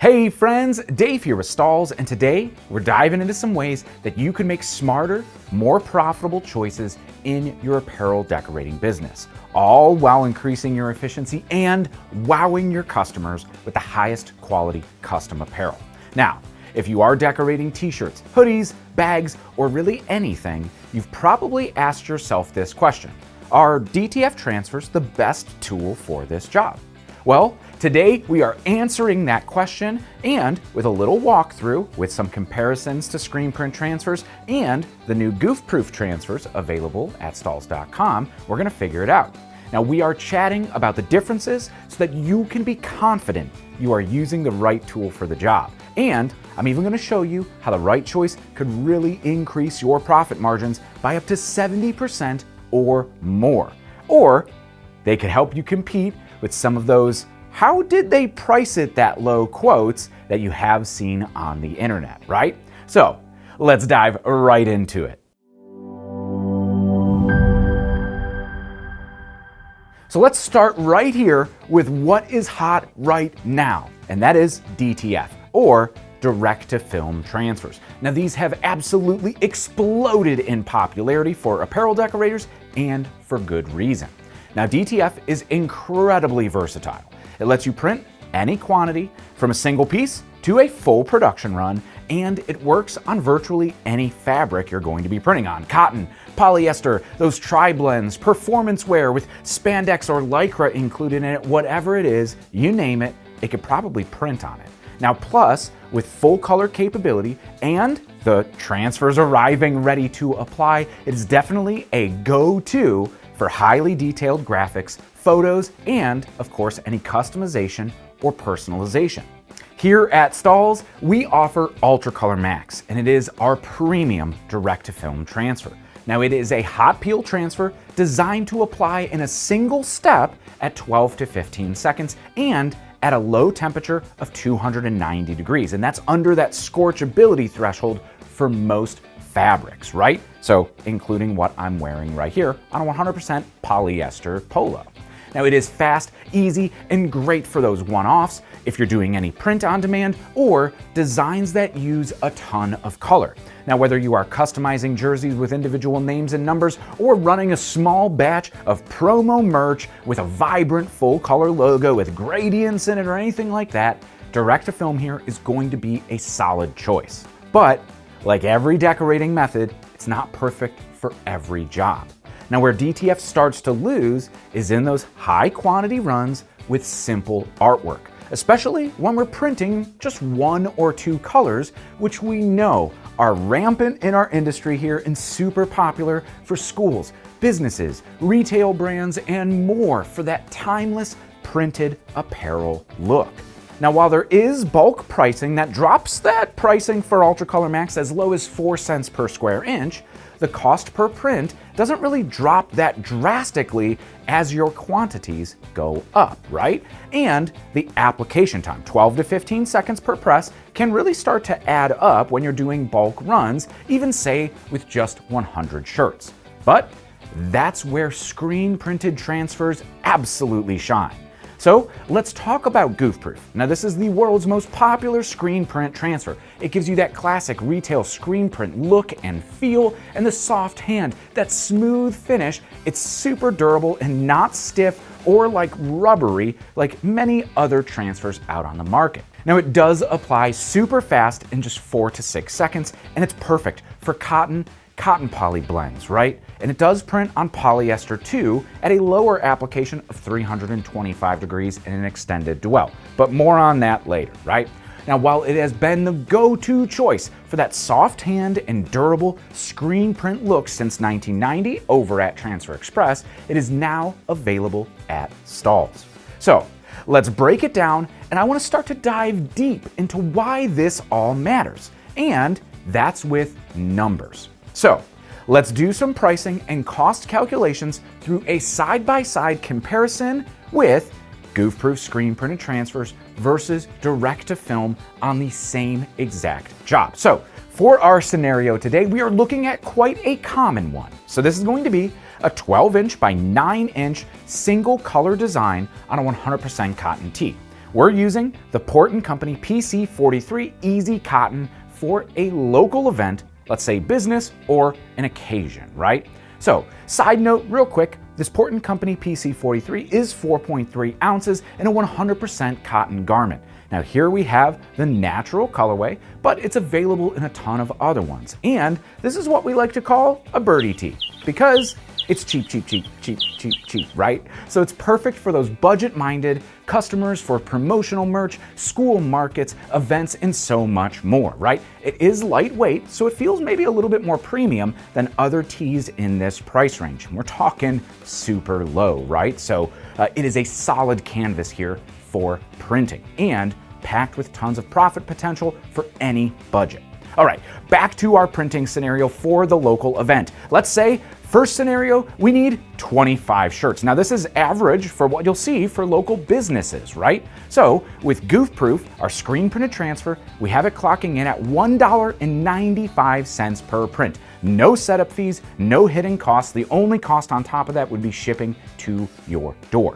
Hey friends, Dave here with Stahls, and today we're diving into some ways that you can make smarter, more profitable choices in your apparel decorating business, all while increasing your efficiency and wowing your customers with the highest quality custom apparel. Now, if you are decorating t-shirts, hoodies, bags, or really anything, you've probably asked yourself this question: are DTF transfers the best tool for this job? Well, today we are answering that question, and with a little walkthrough with some comparisons to screen print transfers and the new Goof Proof transfers available at Stahls.com, we're going to figure it out. Now, we are chatting about the differences so that you can be confident you are using the right tool for the job. And I'm even going to show you how the right choice could really increase your profit margins by up to 70% or more. Or they could help you compete with some of those "how did they price it that low" quotes that you have seen on the internet, right? So let's dive right into it. So let's start right here with what is hot right now, and that is DTF, or direct-to-film transfers. Now, these have absolutely exploded in popularity for apparel decorators, and for good reason. Now, DTF is incredibly versatile. It lets you print any quantity from a single piece to a full production run, and it works on virtually any fabric you're going to be printing on. Cotton, polyester, those tri-blends, performance wear with spandex or lycra included in it, whatever it is, you name it, it could probably print on it. Now, plus, with full color capability and the transfers arriving ready to apply, it is definitely a go-to for highly detailed graphics, photos, and of course, any customization or personalization. Here at Stahls, we offer UltraColor Max, and it is our premium direct-to-film transfer. Now, it is a hot peel transfer designed to apply in a single step at 12 to 15 seconds and at a low temperature of 290 degrees. And that's under that scorchability threshold for most fabrics, right? So including what I'm wearing right here on a 100% polyester polo. Now, it is fast, easy, and great for those one-offs if you're doing any print on demand or designs that use a ton of color. Now, whether you are customizing jerseys with individual names and numbers or running a small batch of promo merch with a vibrant full-color logo with gradients in it or anything like that, direct-to-film here is going to be a solid choice. But like every decorating method, it's not perfect for every job. Now, where DTF starts to lose is in those high quantity runs with simple artwork, especially when we're printing just one or two colors, which we know are rampant in our industry here and super popular for schools, businesses, retail brands, and more for that timeless printed apparel look. Now, while there is bulk pricing that drops that pricing for UltraColor Max as low as 4 cents per square inch, the cost per print doesn't really drop that drastically as your quantities go up, right? And the application time, 12 to 15 seconds per press, can really start to add up when you're doing bulk runs, even say with just 100 shirts. But that's where screen printed transfers absolutely shine. So let's talk about Goof Proof. Now, this is the world's most popular screen print transfer. It gives you that classic retail screen print look and feel, and the soft hand, that smooth finish. It's super durable and not stiff or like rubbery like many other transfers out on the market. Now, it does apply super fast in just 4 to 6 seconds, and it's perfect for cotton poly blends, right? And it does print on polyester too at a lower application of 325 degrees in an extended dwell. But more on that later, right? Now, while it has been the go-to choice for that soft hand and durable screen print look since 1990 over at Transfer Express, it is now available at Stahls. So let's break it down, and I want to start to dive deep into why this all matters. And that's with numbers. So let's do some pricing and cost calculations through a side-by-side comparison with Goof Proof screen printed transfers versus direct-to-film on the same exact job. So for our scenario today, we are looking at quite a common one. So this is going to be a 12-inch by 9-inch single color design on a 100% cotton tee. We're using the Port & Company PC43 Easy Cotton for a local event, let's say business or an occasion, right? So, side note real quick, this Port & Company PC43 is 4.3 ounces in a 100% cotton garment. Now here we have the natural colorway, but it's available in a ton of other ones. And this is what we like to call a birdie tee, because it's cheap, cheap, cheap, cheap, cheap, cheap, right? So it's perfect for those budget-minded customers, for promotional merch, school markets, events, and so much more, right? It is lightweight, so it feels maybe a little bit more premium than other tees in this price range. We're talking super low, right? So it is a solid canvas here for printing and packed with tons of profit potential for any budget. All right, back to our printing scenario for the local event. Let's say, first scenario, we need 25 shirts. Now this is average for what you'll see for local businesses, right? So with Goof Proof, our screen printed transfer, we have it clocking in at $1.95 per print. No setup fees, no hidden costs. The only cost on top of that would be shipping to your door.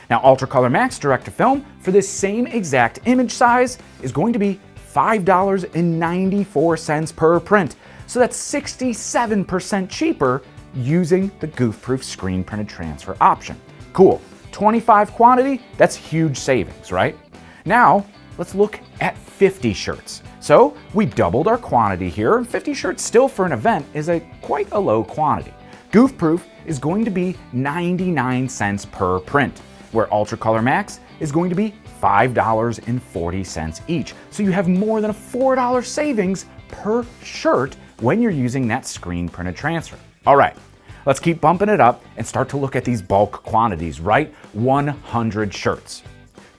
Now, Ultra Color Max Direct to Film for this same exact image size is going to be $5.94 per print. So that's 67% cheaper using the Goof Proof screen printed transfer option. Cool. 25 quantity, that's huge savings, right? Now, let's look at 50 shirts. So we doubled our quantity here, and 50 shirts still for an event is quite a low quantity. Goof Proof is going to be 99 cents per print, where Ultra Color Max is going to be $5.40 each. So you have more than a $4 savings per shirt when you're using that screen printed transfer. All right, let's keep bumping it up and start to look at these bulk quantities, right? 100 shirts.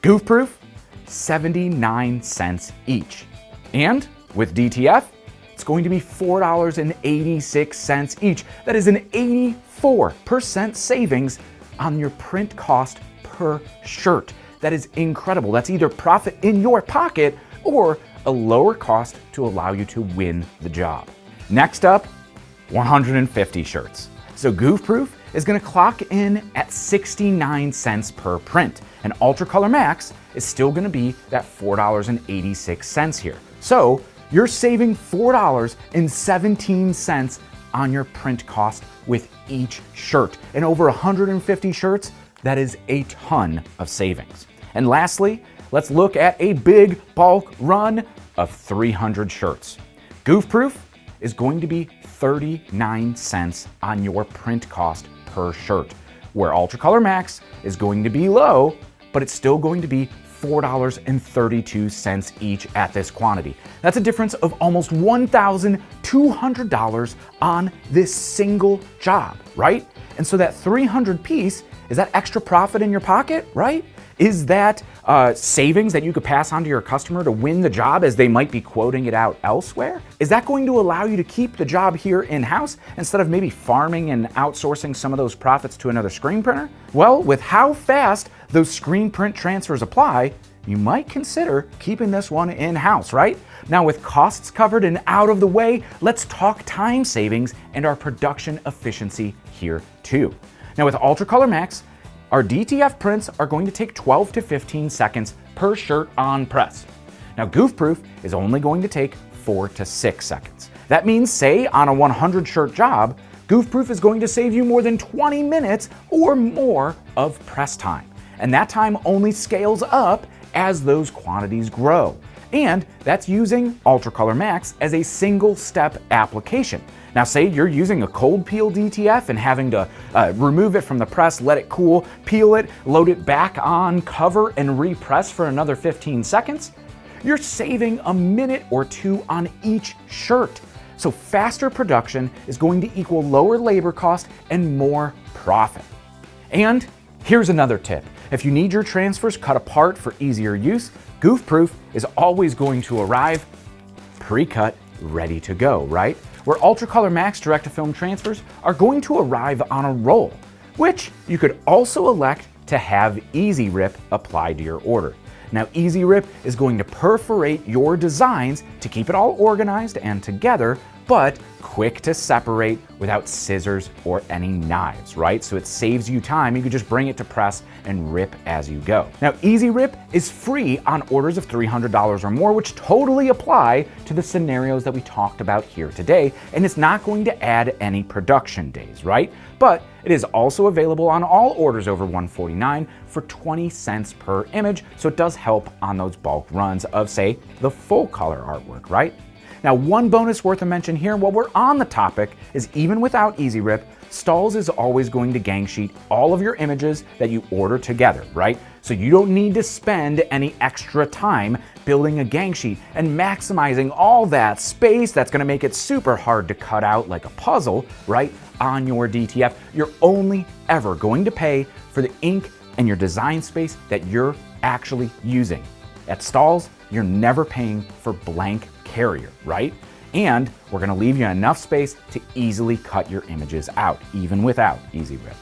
Goof Proof, 79 cents each. And with DTF, it's going to be $4.86 each. That is an 84% savings on your print cost per shirt. That is incredible. That's either profit in your pocket or a lower cost to allow you to win the job. Next up, 150 shirts. So Goof Proof is going to clock in at 69 cents per print, and Ultra Color Max is still going to be that $4.86 here. So you're saving $4.17 on your print cost with each shirt. And over 150 shirts, that is a ton of savings. And lastly, let's look at a big bulk run of 300 shirts. Goof Proof is going to be 39 cents on your print cost per shirt, where Ultra Color Max is going to be low, but it's still going to be $4.32 each at this quantity. That's a difference of almost $1,200 on this single job, right? And so that 300 piece, is that extra profit in your pocket, right? Is that savings that you could pass on to your customer to win the job as they might be quoting it out elsewhere? Is that going to allow you to keep the job here in-house instead of maybe farming and outsourcing some of those profits to another screen printer? Well, with how fast those screen print transfers apply, you might consider keeping this one in-house, right? Now with costs covered and out of the way, let's talk time savings and our production efficiency here too. Now with Ultra Color Max, our DTF prints are going to take 12 to 15 seconds per shirt on press. Now Goof Proof is only going to take 4 to 6 seconds. That means, say, on a 100 shirt job, Goof Proof is going to save you more than 20 minutes or more of press time. And that time only scales up as those quantities grow. And that's using Ultra Color Max as a single step application. Now say you're using a cold peel DTF and having to remove it from the press, let it cool, peel it, load it back on, cover, and repress for another 15 seconds. You're saving a minute or two on each shirt. So faster production is going to equal lower labor cost and more profit. And here's another tip. If you need your transfers cut apart for easier use, Goof Proof is always going to arrive pre-cut, ready to go, right? Where Ultra Color Max direct-to-film transfers are going to arrive on a roll, which you could also elect to have Easy Rip applied to your order. Now Easy Rip is going to perforate your designs to keep it all organized and together but quick to separate without scissors or any knives, right? So it saves you time. You could just bring it to press and rip as you go. Now, Easy Rip is free on orders of $300 or more, which totally apply to the scenarios that we talked about here today, and it's not going to add any production days, right? But it is also available on all orders over $149 for 20 cents per image, so it does help on those bulk runs of, say, the full color artwork, right? Now, one bonus worth a mention here while we're on the topic is even without Easy Rip, Stahls is always going to gang sheet all of your images that you order together, right? So you don't need to spend any extra time building a gang sheet and maximizing all that space that's going to make it super hard to cut out like a puzzle, right, on your DTF. You're only ever going to pay for the ink and your design space that you're actually using. At Stahls, you're never paying for blank carrier, right? And we're gonna leave you enough space to easily cut your images out, even without Easy Rip.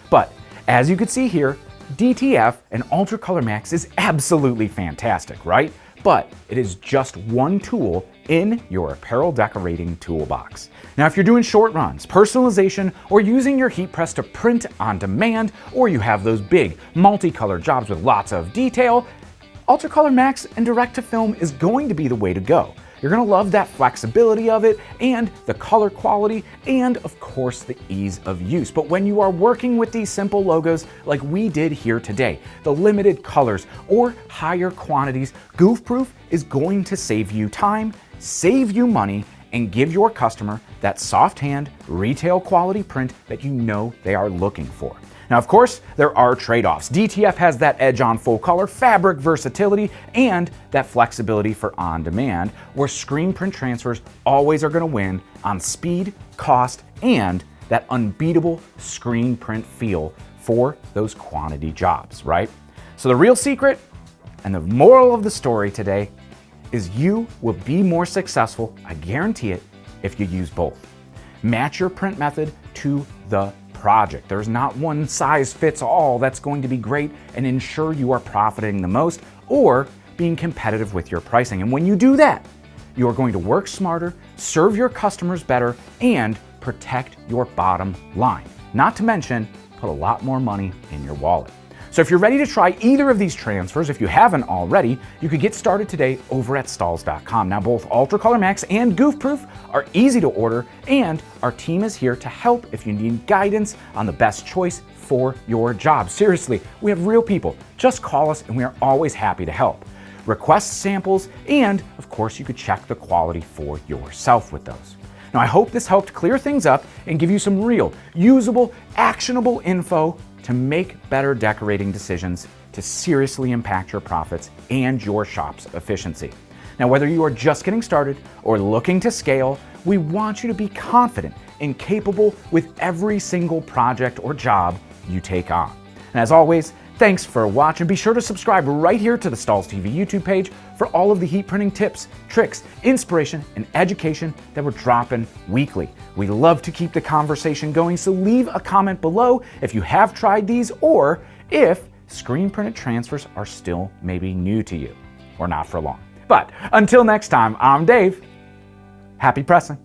But as you can see here, DTF and Ultra Color Max is absolutely fantastic, right? But it is just one tool in your apparel decorating toolbox. Now, if you're doing short runs, personalization, or using your heat press to print on demand, or you have those big multicolor jobs with lots of detail, Ultra Color Max and Direct to Film is going to be the way to go. You're gonna love that flexibility of it and the color quality and of course the ease of use. But when you are working with these simple logos like we did here today, the limited colors or higher quantities, Goof Proof is going to save you time, save you money, and give your customer that soft hand, retail quality print that you know they are looking for. Now, of course, there are trade-offs. DTF has that edge on full color, fabric versatility, and that flexibility for on-demand, where screen print transfers always are gonna win on speed, cost, and that unbeatable screen print feel for those quantity jobs, right? So the real secret and the moral of the story today is you will be more successful, I guarantee it, if you use both. Match your print method to the project. There's not one size fits all that's going to be great and ensure you are profiting the most or being competitive with your pricing. And when you do that, you are going to work smarter, serve your customers better, and protect your bottom line. Not to mention, put a lot more money in your wallet. So if you're ready to try either of these transfers, if you haven't already, you could get started today over at Stahls.com. Now, both Ultra Color Max and Goof Proof are easy to order, and our team is here to help if you need guidance on the best choice for your job. Seriously, we have real people. Just call us and we are always happy to help. Request samples, and of course, you could check the quality for yourself with those. Now, I hope this helped clear things up and give you some real, usable, actionable info to make better decorating decisions to seriously impact your profits and your shop's efficiency. Now, whether you are just getting started or looking to scale, we want you to be confident and capable with every single project or job you take on. And as always, thanks for watching. Be sure to subscribe right here to the Stahls TV YouTube page for all of the heat printing tips, tricks, inspiration, and education that we're dropping weekly. We love to keep the conversation going, so leave a comment below if you have tried these or if screen printed transfers are still maybe new to you or not for long. But until next time, I'm Dave. Happy pressing.